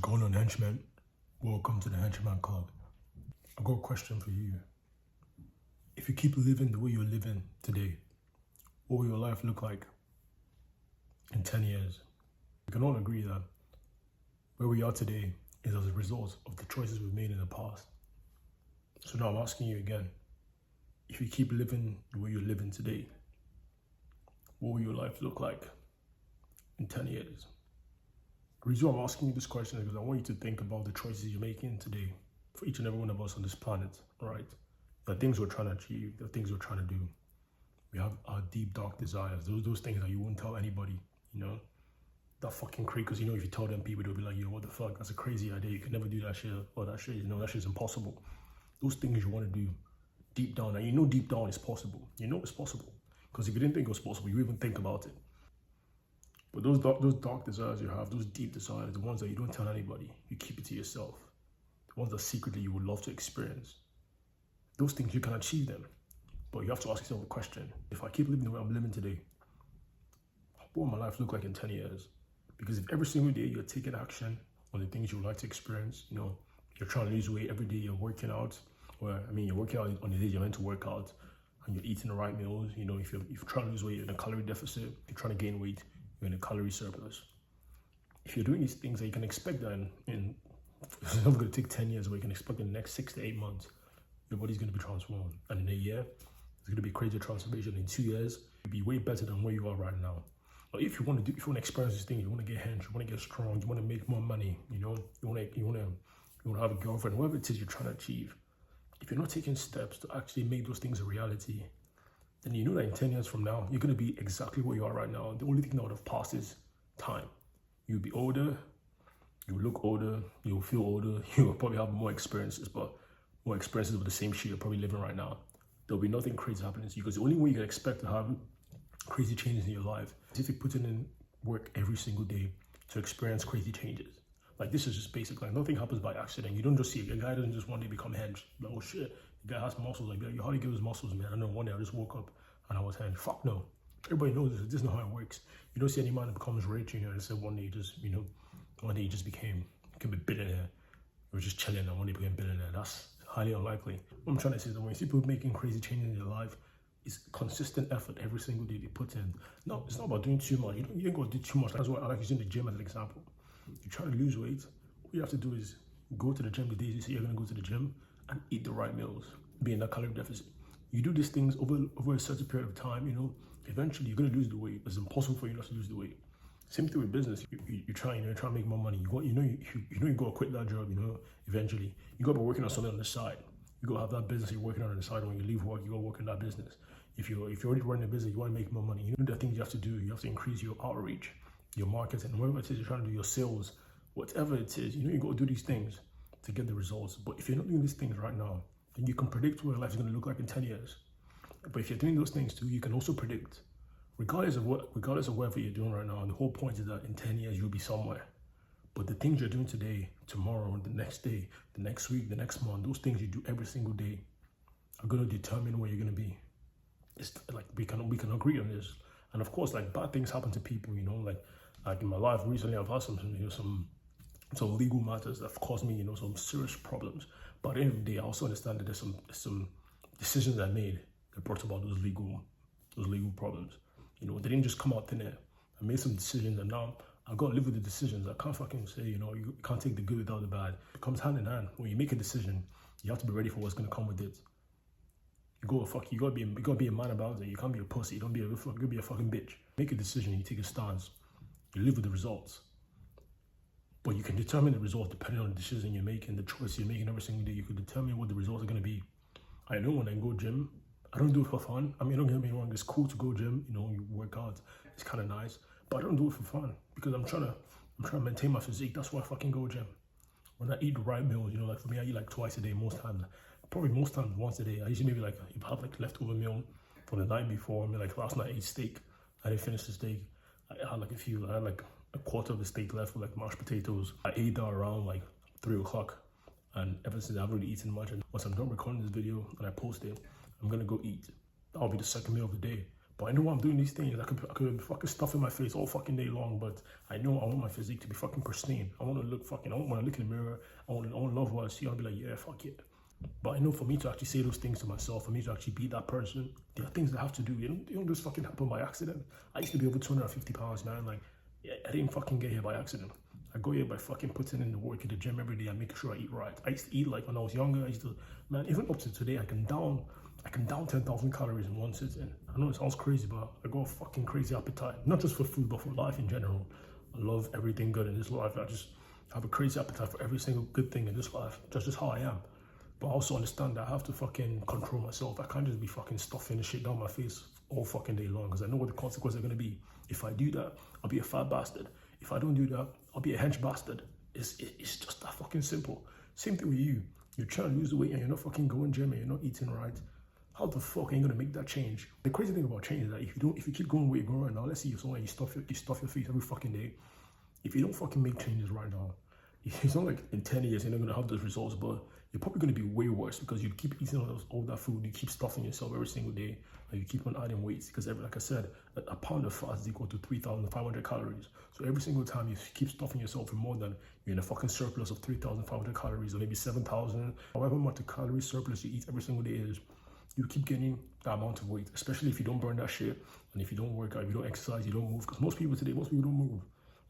going on, henchman? Welcome to the Henchman Club. I've got a question for you. If you keep living the way you're living today, what will your life look like in 10 years? We can all agree that where we are today is as a result of the choices we've made in the past. So now I'm asking you again, if you keep living the way you're living today, what will your life look like in 10 years? The reason why I'm asking you this question is because I want you to think about the choices you're making today for each and every one of us on this planet, right? The things we're trying to achieve, the things we're trying to do. We have our deep, dark desires, those things that you won't tell anybody, That fucking crazy, because if you tell them, people, they'll be like, yo, what the fuck, that's a crazy idea, you can never do that shit, or that shit, that shit's impossible. Those things you want to do deep down, and deep down it's possible. It's possible. Because if you didn't think it was possible, you even think about it. But those dark desires you have, those deep desires, the ones that you don't tell anybody, you keep it to yourself. The ones that secretly you would love to experience. Those things, you can achieve them. But you have to ask yourself a question. If I keep living the way I'm living today, what will my life look like in 10 years? Because if every single day you're taking action on the things you would like to experience, you're trying to lose weight every day, you're working out, you're working out on the days you're meant to work out, and you're eating the right meals. If you're trying to lose weight, you're in a calorie deficit. If you're trying to gain weight, you're in a calorie surplus. If you're doing these things, you can expect that it's not going to take 10 years, but you can expect in the next 6 to 8 months, your body's going to be transformed. And in a year, it's going to be crazy transformation. In 2 years, you'll be way better than where you are right now. But if you want to experience these things, you want to get hench, you want to get strong, you want to make more money, you want to have a girlfriend, whatever it is you're trying to achieve. If you're not taking steps to actually make those things a reality, then you know that in 10 years from now, you're going to be exactly where you are right now. The only thing that would have passed is time. You'll be older, you'll look older, you'll feel older, you'll probably have more experiences, but more experiences with the same shit you're probably living right now. There'll be nothing crazy happening to you, because the only way you can expect to have crazy changes in your life is if you're putting in work every single day to experience crazy changes. Like, this is just basic. Like, nothing happens by accident. You don't just see it. A guy doesn't just one day become hench. Like, oh shit, the guy has muscles. Like, how do you get those muscles, man? I know one day I just woke up and I was hench. Fuck no. Everybody knows this. This is not how it works. You don't see any man that becomes rich, and say one day he just became a billionaire. He was just chilling and one day became a billionaire. That's highly unlikely. What I'm trying to say is that when you see people making crazy changes in their life, it's consistent effort every single day they put in. No, it's not about doing too much. You ain't got to do too much. That's why I like using the gym as an example. You try to lose weight, what you have to do is go to the gym the days you say you're going to go to the gym and eat the right meals, be in that calorie deficit. You do these things over a certain period of time, eventually you're going to lose the weight. It's impossible for you not to lose the weight. Same thing with business. You try to make more money. You got to quit that job, eventually. You got to be working on something on the side. You got to have that business you're working on the side. When you leave work, you got to work in that business. If you're already running a business, you want to make more money. The things you have to do. You have to increase your outreach, your marketing, whatever it is you're trying to do, your sales, whatever it is, you got to do these things to get the results. But if you're not doing these things right now, then you can predict what your life is going to look like in 10 years. But if you're doing those things too, you can also predict, regardless of whatever you're doing right now, and the whole point is that in 10 years, you'll be somewhere. But the things you're doing today, tomorrow, the next day, the next week, the next month, those things you do every single day are going to determine where you're going to be. It's like we can agree on this. And of course, like, bad things happen to people, like in my life recently, I've had some legal matters that have caused me, some serious problems. But at the end of the day, I also understand that there's some decisions I made that brought about those legal problems. They didn't just come out thin air. I made some decisions, and now I've got to live with the decisions. I can't fucking say, you can't take the good without the bad. It comes hand in hand. When you make a decision, you have to be ready for what's going to come with it. You gotta be a man about it. You can't be a pussy. You can't be a fucking bitch. Make a decision, you take a stance. You live with the results. But you can determine the results depending on the decision you're making, the choice you're making every single day. You can determine what the results are going to be. I know when I go gym, I don't do it for fun. Don't get me wrong, it's cool to go gym, you work out, it's kind of nice. But I don't do it for fun because I'm trying to maintain my physique. That's why I fucking go gym. When I eat the right meals, like for me, I eat like twice a day most times. Probably most times once a day. I usually maybe have leftover meal from the night before. Like last night I ate steak. I didn't finish the steak. I had a quarter of the steak left with mashed potatoes. I ate that around 3 o'clock. And ever since, I've already eaten much. And once I'm done recording this video and I post it, I'm gonna go eat. That'll be the second meal of the day. But I know I'm doing these things. I could be fucking stuffing my face all fucking day long, but I know I want my physique to be fucking pristine. I want to look fucking, I want when I look in the mirror, I want to love what I see. I'll be like, yeah, fuck it. But I know for me to actually say those things to myself, for me to actually be that person, there are things that I have to do. You don't just fucking happen by accident. I used to be over 250 pounds, man. Like, yeah, I didn't fucking get here by accident. I go here by fucking putting in the work in the gym every day and making sure I eat right. I used to eat like when I was younger. I used to, man, even up to today, I can down 10,000 calories in one sitting. I know it sounds crazy, but I got a fucking crazy appetite. Not just for food, but for life in general. I love everything good in this life. I just have a crazy appetite for every single good thing in this life. That's just how I am. But I also understand that I have to fucking control myself. I can't just be fucking stuffing the shit down my face all fucking day long, because I know what the consequences are going to be. If I do that, I'll be a fat bastard. If I don't do that, I'll be a hench bastard. It's just that fucking simple. Same thing with you. You're trying to lose the weight and you're not fucking going gym and you're not eating right. How the fuck are you gonna make that change? The crazy thing about change is that if you keep going where you're going right now, let's say you're someone, you stuff your face every fucking day. If you don't fucking make changes right now, it's not like in 10 years you're not gonna have those results, but you're probably gonna be way worse because you keep eating all that food, you keep stuffing yourself every single day, and you keep on adding weights because like I said, a pound of fat is equal to 3,500 calories. So every single time you keep stuffing yourself with more than, you're in a fucking surplus of 3,500 calories or maybe 7,000, however much the calorie surplus you eat every single day is, you keep gaining that amount of weight, especially if you don't burn that shit and if you don't work out, if you don't exercise, you don't move. Because most people don't move.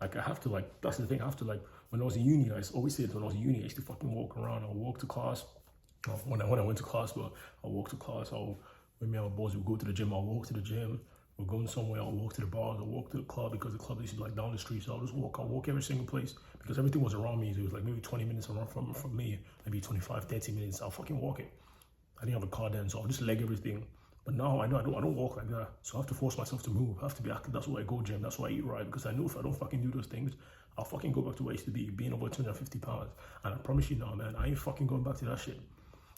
Like I have to, like, that's the thing, I have to, like, when I was in uni, I always said when I was in uni, I used to fucking walk around. I'll walk to class. When I went to class, but I'll walk to class. When me and my boys would go to the gym, I'll walk to the gym. We're going somewhere, I'll walk to the bars, I'll walk to the club because the club is like down the street. So I'll walk every single place because everything was around me. So it was like maybe 20 minutes around from me, maybe 25, 30 minutes. I'll fucking walk it. I didn't have a car then, so I'll just leg everything. But now I know I don't walk like that. So I have to force myself to move. I have to be active. That's why I go gym. That's why I eat right. Because I know if I don't fucking do those things, I'll fucking go back to where I used to be, being over 250 pounds. And I promise you now, man, I ain't fucking going back to that shit.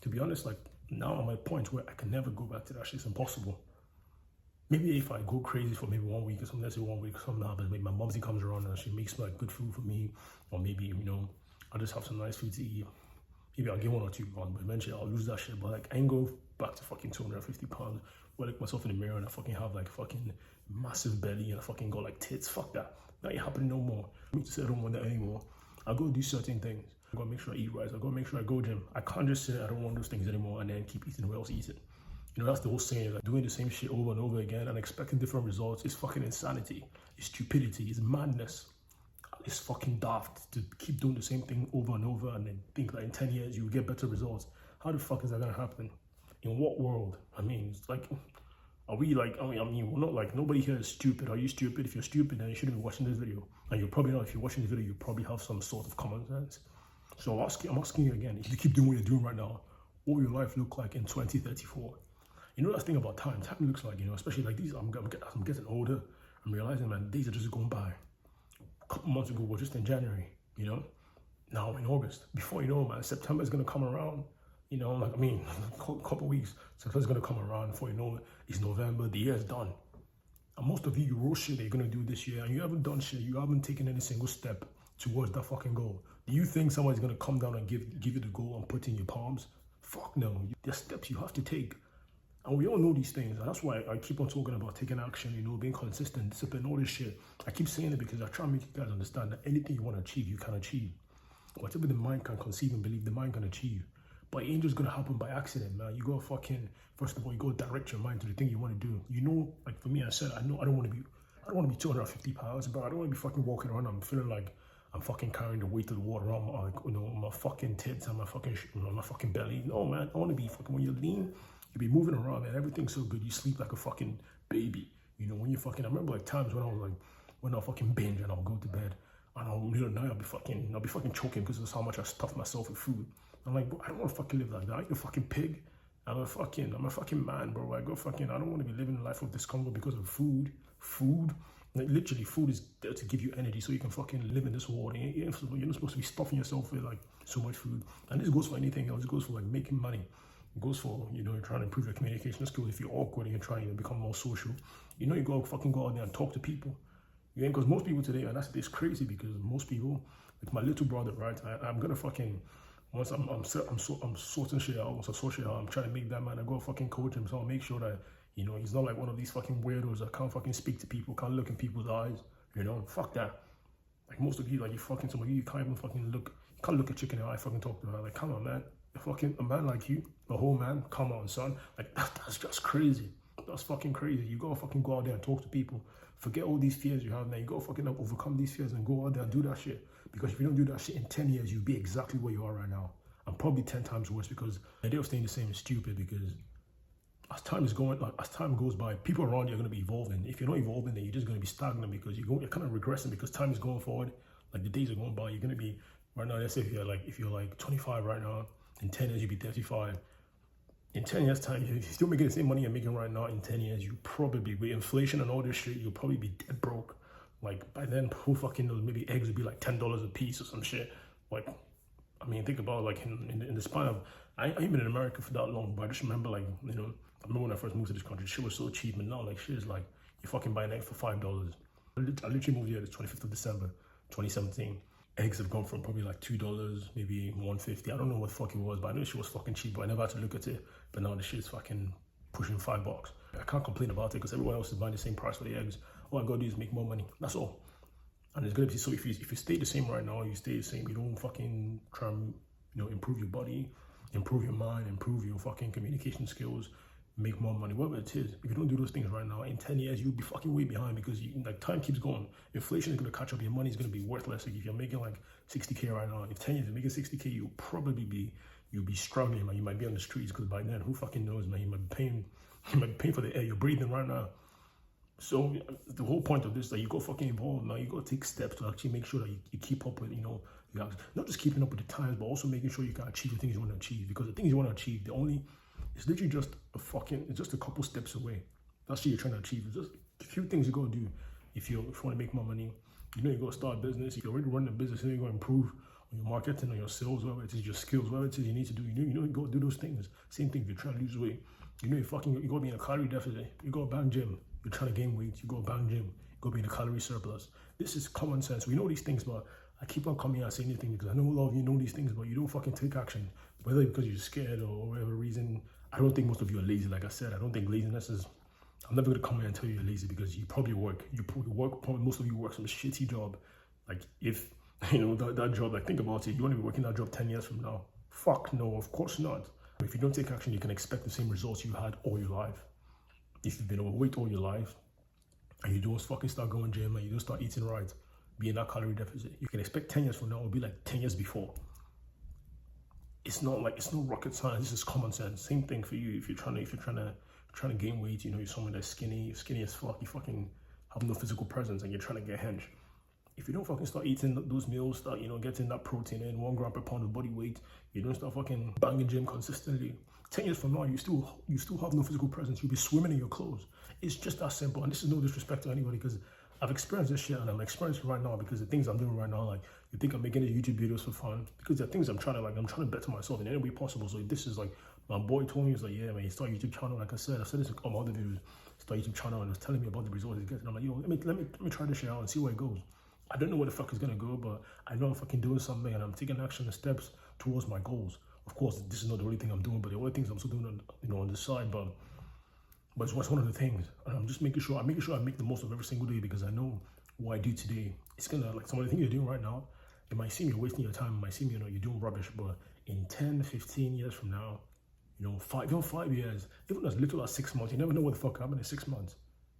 To be honest, like, now I'm at a point where I can never go back to that shit. It's impossible. Maybe if I go crazy for maybe 1 week or something, let's say 1 week or something, but maybe my mumsy comes around and she makes like good food for me. Or maybe, you know, I'll just have some nice food to eat. Maybe I'll get 1 or 2 pounds, but eventually I'll lose that shit. But like, I ain't go back to fucking 250 pounds. Where I look myself in the mirror and I fucking have like fucking massive belly and I fucking got like tits. Fuck that. That ain't happening no more. I need to say I don't want that anymore. I go do certain things. I gotta make sure I eat right. I gotta make sure I go gym. I can't just say I don't want those things anymore and then keep eating who else eats it. You know, that's the whole saying, like doing the same shit over and over again and expecting different results is fucking insanity. It's stupidity. It's madness. It's fucking daft to keep doing the same thing over and over and then think that in 10 years you will get better results. How the fuck is that gonna happen? In what world? I mean, it's like, are we like, I mean, we're not like, nobody here is stupid. Are you stupid? If you're stupid, then you shouldn't be watching this video. And you're probably not, if you're watching this video, you probably have some sort of common sense. So I'm asking you again, if you keep doing what you're doing right now, what will your life look like in 2034? You know, that's the thing about time. Time looks like, you know, especially like these, I'm getting older. I'm realizing, man, days are just going by. A couple months ago, we're just in January, you know? Now in August. Before you know, man, September is going to come around. You know, like, I mean, a couple of weeks, September's going to come around. Before you know, it's November, the year's done. And most of you wrote shit that you're going to do this year, and you haven't done shit. You haven't taken any single step towards that fucking goal. Do you think somebody's going to come down and give you the goal and put in your palms? Fuck no. There's steps you have to take. And we all know these things. And that's why I keep on talking about taking action, you know, being consistent, discipline, all this shit. I keep saying it because I try to make you guys understand that anything you want to achieve, you can achieve. Whatever the mind can conceive and believe, the mind can achieve. But it ain't just gonna happen by accident, man. You gotta fucking, first of all, you gotta direct your mind to the thing you want to do. You know, like for me, I said, I know I don't want to be 250 pounds, but I don't want to be fucking walking around. I'm feeling like I'm fucking carrying the weight of the world around my, like, you know, my fucking tits and my fucking belly. No, man, I want to be fucking, when you're lean, you be moving around, man. Everything's so good. You sleep like a fucking baby. You know, when you fucking, I remember like times when I'll fucking binge and I'll go to bed and I'll be fucking choking because of how much I stuff myself with food. I'm like, bro, I don't want to fucking live like that. You're a fucking pig. I'm a fucking man, bro. I don't want to be living a life of discomfort because of food. Like literally, food is there to give you energy so you can fucking live in this world. You're not supposed to be stuffing yourself with like so much food. And this goes for anything else. It goes for like making money. It goes for, you know, you're trying to improve your communication skills. If you're awkward and you're trying to become more social, you know, you go out there and talk to people. You ain't, because most people today, and it's crazy because most people, like my little brother, right? I'm gonna fucking, once I'm sorting shit out, once I sort shit out, I'm trying to make that man, I go fucking coach him, so I'll make sure that You know, he's not like one of these fucking weirdos that can't fucking speak to people, can't look in people's eyes. You know, fuck that. Like most of you, like you fucking somebody, you can't even fucking look, you can't look a chick in the eye, fucking talk to her. Like, come on, man. Fucking a man like you, the whole man, come on, son. Like that's just crazy. That's fucking crazy. You gotta fucking go out there and talk to people. Forget all these fears you have now. You gotta fucking overcome these fears and go out there and do that shit. Because if you don't do that shit in 10 years, you'll be exactly where you are right now. And probably 10 times worse, because the idea of staying the same is stupid. Because as time is going, like as time goes by, people around you are gonna be evolving. If you're not evolving, then you're just gonna be stagnant because you're kind of regressing because time is going forward. Like the days are going by, you're gonna be right now. Let's say if you're like 25 right now, in 10 years you'll be 35. In 10 years time, if you're still making the same money you're making right now, in 10 years you probably, with inflation and all this shit, you'll probably be dead broke. Like by then, who fucking knows? Maybe eggs would be like $10 a piece or some shit. Like, I mean, think about like in the span of, I ain't been in America for that long, but I just remember like, you know, I remember when I first moved to this country, shit was so cheap, and now like shit is like, you fucking buy an egg for $5. I literally moved here the 25th of December, 2017. Eggs have gone from probably like $2, maybe $1.50. I don't know what the fuck it was, but I knew shit was fucking cheap, but I never had to look at it. But now the shit's fucking pushing $5. I can't complain about it because everyone else is buying the same price for the eggs. All I gotta do is make more money. That's all. And it's gonna be, so if you stay the same right now, you stay the same. You don't fucking try and, you know, improve your body, improve your mind, improve your fucking communication skills, make more money, whatever it is. If you don't do those things right now, in 10 years, you'll be fucking way behind because like time keeps going. Inflation is gonna catch up, your money is gonna be worthless. Like if you're making like 60K right now, if 10 years you're making 60K, you'll be struggling, man. You might be on the streets because by then, who fucking knows, man? You might be paying for the air you're breathing right now. So the whole point of this is that you go fucking evolve now. You got to take steps to actually make sure that you keep up with, you know, not just keeping up with the times, but also making sure you can achieve the things you want to achieve. Because the things you want to achieve, it's literally just it's just a couple steps away. That's what you're trying to achieve. It's just a few things you got to do. If you want to make more money, you know, you got to start a business. If you're already running a business, you got to improve on your marketing, on your sales, whatever it is, your skills, whatever it is you need to do. You know, you got to do those things. Same thing if you're trying to lose weight. You know, you got to be in a calorie deficit. You got to bang gym. You're trying to gain weight. You go bang gym. You got to be in a calorie surplus. This is common sense. We know these things, but I keep on coming out saying anything because I know a lot of you know these things, but you don't fucking take action. Whether because you're scared or whatever reason. I don't think most of you are lazy. Like I said, I don't think laziness is. I'm never gonna come here and tell you you're lazy because you probably work. Probably most of you work some shitty job. Like if you know that job, like think about it. You want to be working that job 10 years from now? Fuck no, of course not. If you don't take action, you can expect the same results you had all your life. If you've been overweight all your life and you don't fucking start going gym and you don't start eating right, be in that calorie deficit, you can expect 10 years from now it'll be like 10 years before. It's not rocket science. This is common sense. Same thing for you. If you're trying to gain weight, you know, you're someone that's skinny as fuck, you fucking have no physical presence and you're trying to get hench. If you don't fucking start eating those meals, start, you know, getting that protein in 1 gram per pound of body weight, you don't start fucking banging gym consistently, 10 years from now, you still have no physical presence. You'll be swimming in your clothes. It's just that simple. And this is no disrespect to anybody because I've experienced this shit and I'm experiencing it right now because the things I'm doing right now, like you think I'm making these YouTube videos for fun because the things I'm trying to better myself in any way possible. So this is like, my boy told me, he was like, yeah, man, you start a YouTube channel. Like I said this on my other videos, start a YouTube channel and he was telling me about the results he's getting. I'm like, yo, let me try this shit out and see where it goes. I don't know where the fuck it's gonna go, but I know I'm fucking doing something and I'm taking action and steps towards my goals. Of course, this is not the only thing I'm doing, but the only things I'm still doing on, you know, on the side, but it's one of the things. And I'm just making sure I make the most of every single day because I know what I do today. It's gonna, like some of the things you're doing right now, it might seem you're wasting your time, it might seem, you know, you're doing rubbish, but in 10, 15 years from now, you know, 5 years, even as little as 6 months, you never know what the fuck happened in 6 months.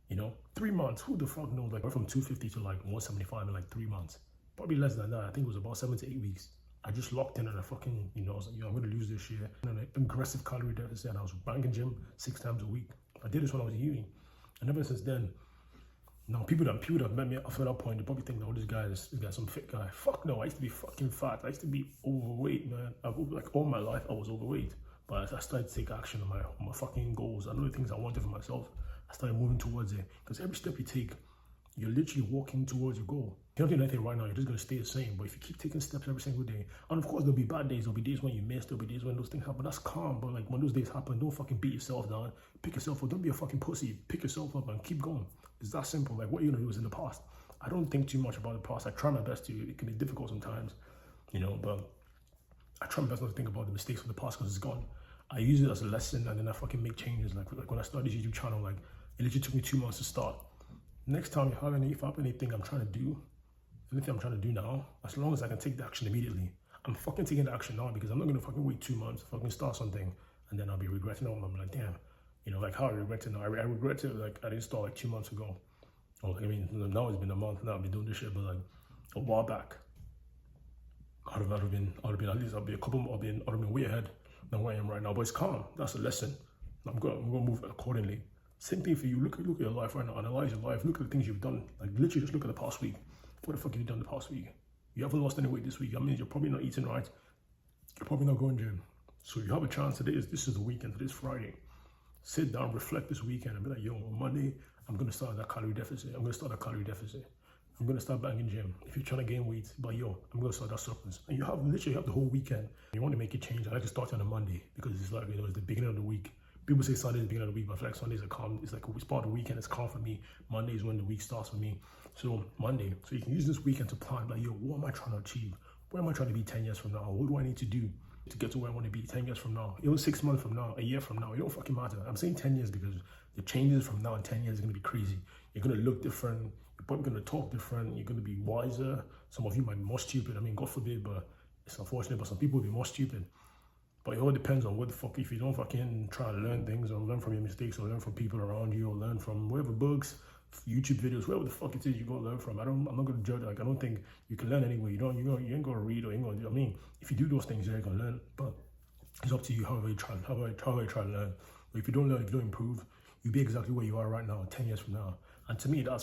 You know, 3 months, who the fuck knows? Like, I went from 250 to like 175 in like 3 months. Probably less than that. I think it was about 7 to 8 weeks. I just locked in and I fucking, you know, I was like, yo, I'm gonna lose this year. And an aggressive calorie deficit, and I was banging gym 6 times a week. I did this when I was in uni. And ever since then, now people that met me after that point, they probably think, oh, this guy's some fit guy. Fuck no, I used to be fucking fat. I used to be overweight, man. Like all my life, I was overweight. But I started to take action on my fucking goals. I know the things I wanted for myself. I started moving towards it. Because every step you take, you're literally walking towards your goal. If you're not doing anything right now, you're just going to stay the same. But if you keep taking steps every single day, and of course, there'll be bad days. There'll be days when you miss. There'll be days when those things happen. That's calm. But like when those days happen, don't fucking beat yourself down. Pick yourself up. Don't be a fucking pussy. Pick yourself up and keep going. It's that simple. Like what you're going to do is in the past. I don't think too much about the past. I try my best to. It can be difficult sometimes, you know, but I try my best not to think about the mistakes of the past because it's gone. I use it as a lesson, and then I fucking make changes. Like when I started this YouTube channel, like it literally took me 2 months to start. Next time if I have anything I'm trying to do, anything I'm trying to do now, as long as I can take the action immediately, I'm fucking taking the action now, because I'm not gonna fucking wait 2 months to fucking start something and then I'll be regretting it. I'm like, damn, you know, like how I regret it now. I regret it like I didn't start like 2 months ago. Or I mean, now it's been a month now I've been doing this shit, but like a while back, I'd have been at least I'd have been way ahead than where I am right now. But it's calm. That's a lesson. I'm gonna move accordingly. Same thing for you. Look at your life right now. Analyze your life. Look at the things you've done. Like literally, just look at the past week. What the fuck have you done the past week? You haven't lost any weight this week. I mean, you're probably not eating right. You're probably not going gym. So you have a chance. This is the weekend. Today's Friday. Sit down, reflect this weekend, and be like, yo, on Monday, I'm gonna start that calorie deficit. I'm gonna start banging gym. If you're trying to gain weight, but yo, I'm gonna start that surplus. And you literally have the whole weekend. You want to make a change. I like to start on a Monday because it's like, you know, it's the beginning of the week. People say Sunday is the beginning of the week, but I feel like Sundays are calm. It's like we start the weekend, it's calm for me. Monday is when the week starts for me. So Monday, so you can use this weekend to plan, like, yo, what am I trying to achieve? Where am I trying to be 10 years from now? What do I need to do to get to where I want to be 10 years from now? Even 6 months from now, a year from now, it don't fucking matter. I'm saying 10 years because the changes from now and 10 years are going to be crazy. You're going to look different. You're probably going to talk different. You're going to be wiser. Some of you might be more stupid. I mean, God forbid, but it's unfortunate, but some people will be more stupid. But it all depends on what the fuck, if you don't fucking try to learn things or learn from your mistakes or learn from people around you or learn from whatever books, YouTube videos, whatever the fuck it is you go learn from. I'm not gonna judge. Like I don't think you can learn anyway. You ain't gonna read or you ain't gonna do. I mean, if you do those things, you're gonna learn. But it's up to you however you try to learn. But if you don't learn, if you don't improve, you'll be exactly where you are right now, 10 years from now. And to me, that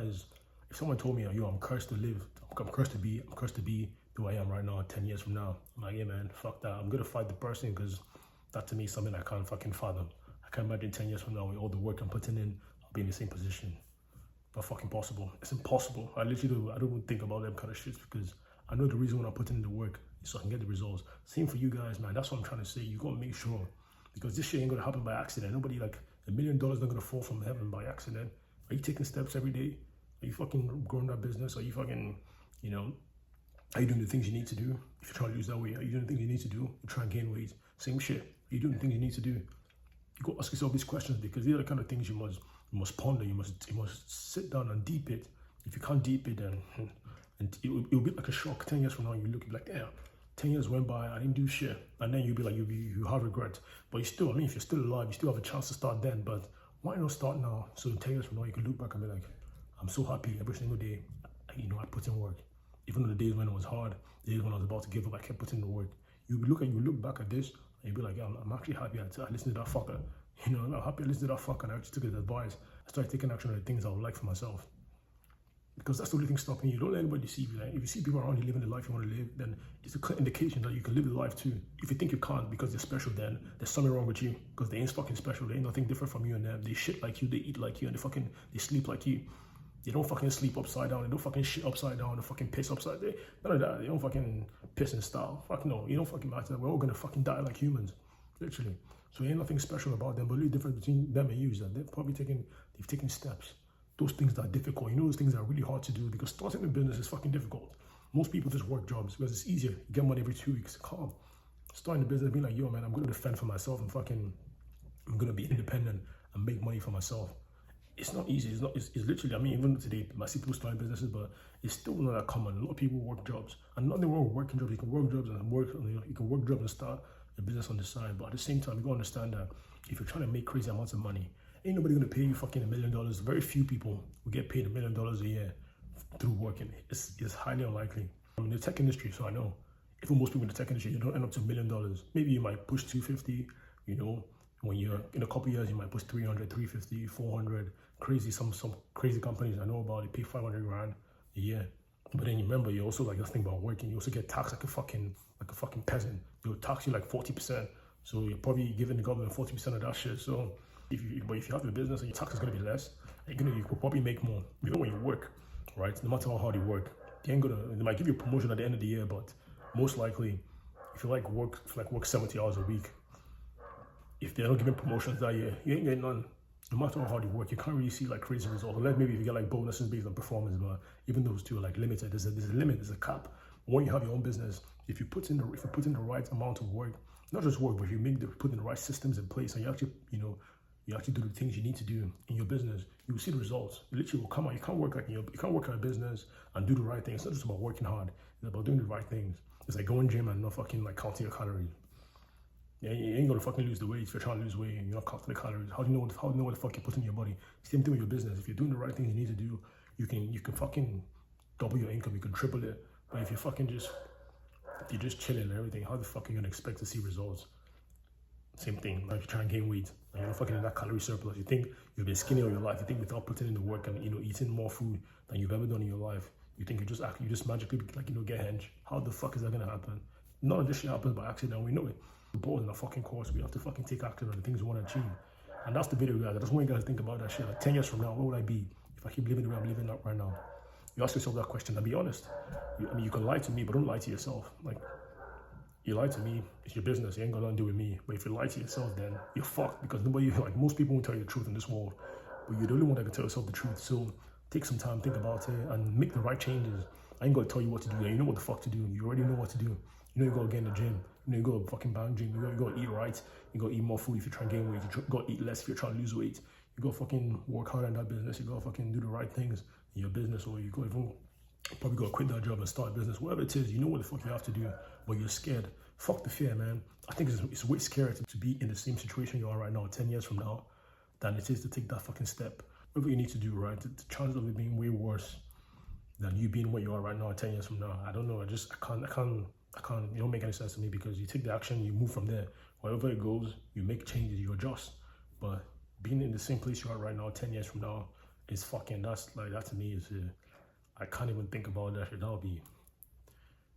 is. If someone told me, yo, I'm cursed to live, I'm cursed to be who I am right now, 10 years from now, I'm like, yeah, man, fuck that. I'm gonna fight the person because that to me is something I can't fucking fathom. I can't imagine 10 years from now with all the work I'm putting in, I'll be in the same position. Not fucking possible. It's impossible. I don't think about them kind of shits because I know the reason when I'm putting in the work is so I can get the results. Same for you guys, man. That's what I'm trying to say. You gotta make sure, because this shit ain't gonna happen by accident. Nobody, like $1 million not gonna fall from heaven by accident. Are you taking steps every day? Are you fucking growing that business? Are you fucking, you know, are you doing the things you need to do? If you're trying to lose that weight, are you doing the things you need to do? You try and gain weight. Same shit. Are you doing the things you need to do? You got to ask yourself these questions because these are the kind of things you must ponder. You must sit down and deep it. If you can't deep it, then and it'll be like a shock. 10 years from now, you look like, damn, 10 years went by, I didn't do shit. And then you'll be like, you have regret. But you still, I mean, if you're still alive, you still have a chance to start then. But why not start now? So 10 years from now, you can look back and be like, I'm so happy every single day, you know, I put in work. Even on the days when it was hard, the days when I was about to give up, I kept putting in the work. You look back at this, and you'll be like, yeah, I'm actually happy I listened to that fucker. You know, I'm happy I listened to that fucker and I actually took his advice. I started taking action on the things I would like for myself. Because that's the only thing stopping you. Don't let anybody deceive you. Like, if you see people around you living the life you want to live, then it's a clear indication that you can live the life too. If you think you can't because they're special, then there's something wrong with you. Because they ain't fucking special. They ain't nothing different from you and them. They shit like you, they eat like you, and they sleep like you. They don't fucking sleep upside down. They don't fucking shit upside down. They fucking piss upside down. None of that. They don't fucking piss in style. Fuck no. You don't fucking matter. We're all gonna fucking die like humans. Literally. So ain't nothing special about them. But the only difference between them and you is that they've taken steps. Those things that are difficult. You know, those things that are really hard to do because starting a business is fucking difficult. Most people just work jobs because it's easier. You get money every 2 weeks. Calm. Starting a business, being like, yo, man, I'm gonna defend for myself and I'm gonna be independent and make money for myself. It's not easy. It's literally, I mean, even today, I see people starting businesses, but it's still not that common. A lot of people work jobs. And nothing wrong with working jobs. You can work jobs and start a business on the side. But at the same time, you gotta understand that if you're trying to make crazy amounts of money, ain't nobody gonna pay you fucking $1 million. Very few people will get paid $1 million a year through working. It's highly unlikely. I'm in the tech industry, so I know. Even most people in the tech industry, you don't end up to $1 million. Maybe you might push 250, you know. When you're in a couple of years, you might push 300, 350, 400. Crazy, some crazy companies I know about, they pay 500 grand a year. But then you remember, you also like this thing about working. You also get taxed like a fucking peasant. They'll tax you like 40%. So you're probably giving the government 40% of that shit. So if you have a business, your tax is gonna be less. You could probably make more. Even when you work, right? No matter how hard you work, they might give you a promotion at the end of the year, but most likely, if you work 70 hours a week, if they're not giving promotions that year, you ain't getting none. No matter how hard you work, you can't really see like crazy results. Unless maybe if you get like bonuses based on performance, but even those two are like limited. There's a limit, there's a cap when you have your own business, if you put in the right amount of work, not just work, but if you put in the right systems in place, and you actually, you actually do the things you need to do in your business, you will see the results. It literally will come out. You can't work at a business and do the right thing. It's not just about working hard. It's about doing the right things. It's like going gym and not fucking like counting your calories. Yeah, you ain't gonna fucking lose the weight if you're trying to lose weight and you're not counting the calories. How do you know what the fuck you put in your body? Same thing with your business. If you're doing the right things you need to do, you can fucking double your income. You can triple it. But if you're just chilling and everything, how the fuck are you gonna expect to see results? Same thing, like you're trying to gain weight and you're fucking in that calorie surplus. You think you've been skinny all your life. You think without putting in the work and eating more food than you've ever done in your life, you think you just magically get hench. How the fuck is that gonna happen? None of this shit happens by accident. We know it. We're both in a fucking course. We have to fucking take action on the things we want to achieve. And that's the video, guys. I just want you guys to think about that shit. Like 10 years from now, where would I be if I keep living the way I'm living right now? You ask yourself that question and be honest. You can lie to me, but don't lie to yourself. Like, you lie to me, it's your business. You ain't got nothing to do with me. But if you lie to yourself, then you're fucked, because most people won't tell you the truth in this world. But you're the only one that can tell yourself the truth. So take some time, think about it, and make the right changes. I ain't gonna tell you what to do. You know what the fuck to do. You already know what to do. You gotta get in the gym. You gotta fucking bang gym. You gotta eat right. You gotta eat more food if you're trying to gain weight. You gotta eat less if you're trying to lose weight. You gotta fucking work hard in that business. You gotta fucking do the right things in your business, or you gotta probably gotta quit that job and start a business. Whatever it is, you know what the fuck you have to do, but you're scared. Fuck the fear, man. I think it's way scarier to be in the same situation you are right now 10 years from now than it is to take that fucking step. Whatever you need to do, right? The chances of it being way worse than you being where you are right now 10 years from now. I don't know. I can't. It don't make any sense to me, because you take the action, you move from there. Wherever it goes, you make changes, you adjust. But being in the same place you are right now 10 years from now is fucking, that to me is, I can't even think about that shit. And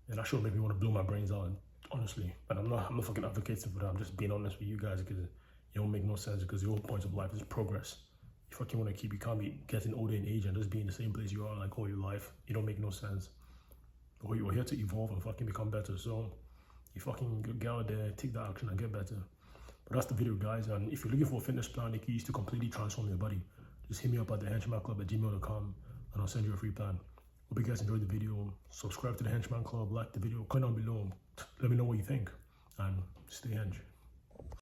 that should make me want to blow my brains out, honestly. But I'm not fucking advocating for that. I'm just being honest with you guys, because it don't make no sense, because the whole point of life is progress. You fucking want to you can't be getting older in age and just be in the same place you are like all your life. It don't make no sense. We're here to evolve and fucking become better. So you fucking get out there, take that action and get better. But that's the video, guys. And if you're looking for a fitness plan that you use to completely transform your body, just hit me up at thehenchmanclub@gmail.com and I'll send you a free plan. Hope you guys enjoyed the video. Subscribe to the Henchman Club, like the video, comment down below. Let me know what you think, and stay hench.